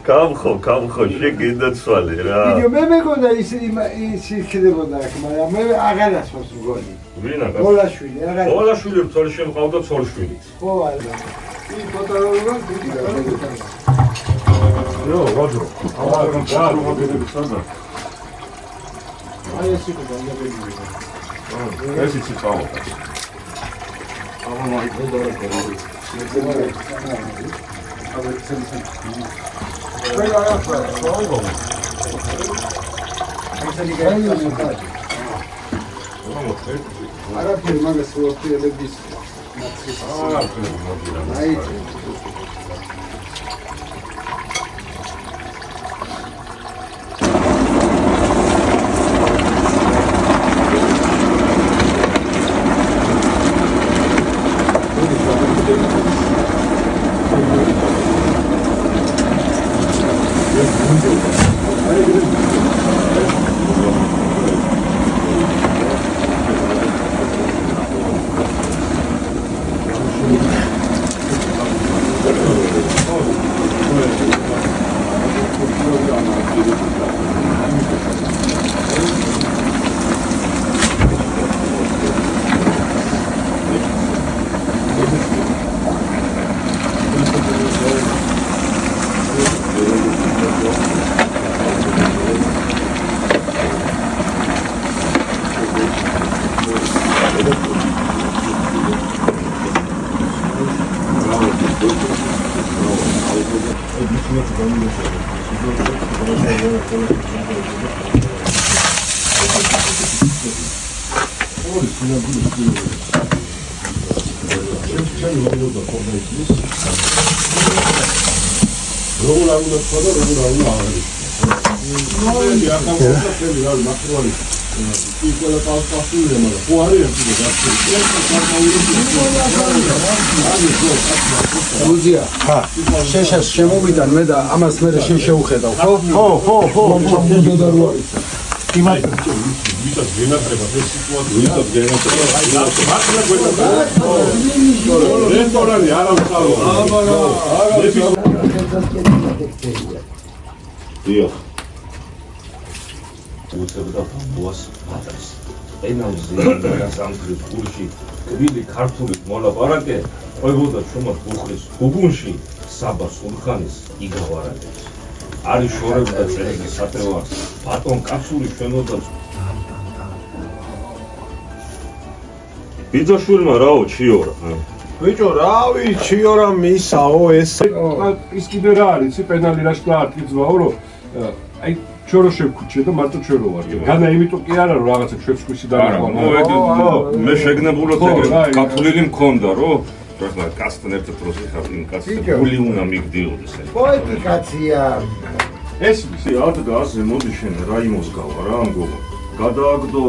გამხო, შეგინდაცვალე რა. ვიდეო მე მეგონა ის იქნებოდა აქ, მაგრამ მე აღარ ასვას მგონი. ვინა? მოლაშვილი, აღარ. მოლაშვილი თორე შემყავდა ცოლშვილი. ხო, არა. ის ფოტოა დიდი გაგებდა. Yo, Roger. აი ეს იყო გაგებდი. ეს იცი წავა. აი დოდორა გოროდი. არაფერი მაგას ვაფრიელების ნაცის. აი Luzia, შეშას შემოვიდან მე და ამას მე შენ შეუხედავ, ხო? ხო. მომდოდა რო არის. იმათ ვისაც გენატრება ეს სიტუაცია. ვისაც გენატრება. რესტორანი არ ამწავა. დიახ. უცებდა ბუას მატას. ენავზე სამგრით კურში გვილი ქართული მოლაპარაკე ყვებოდა ჩუმად ბუხრის გუგუნში საბა სულხანის იგავარაკებს. არის შორებდა წერილი სატევას ბატონ კაცური ჩვენოდაც ბიძაშვილმა რაო ჩიორა ბიჭო რავი ჩიორა მისაო ეს ის კიდე რა არის პენალი რაში დაარტყიძვაო რომ აი ჩოროშევ ქუჩა და მარტო ჩორო ვარ. განა იმიტომ კი არა რომ რაღაცა შეცხვისი დაიწყო. მე შეგნებულად ეგრე კათოლილი მქონდა რომ ახლა კაცთან ერთად დროს ხარ იმ კაცთან გული უნდა მიგდიოდეს. პოეტიკაცია. ეს ისე 10 და 100 მოდი შენ რაიმოს გავა რა ამგო. გადააგდო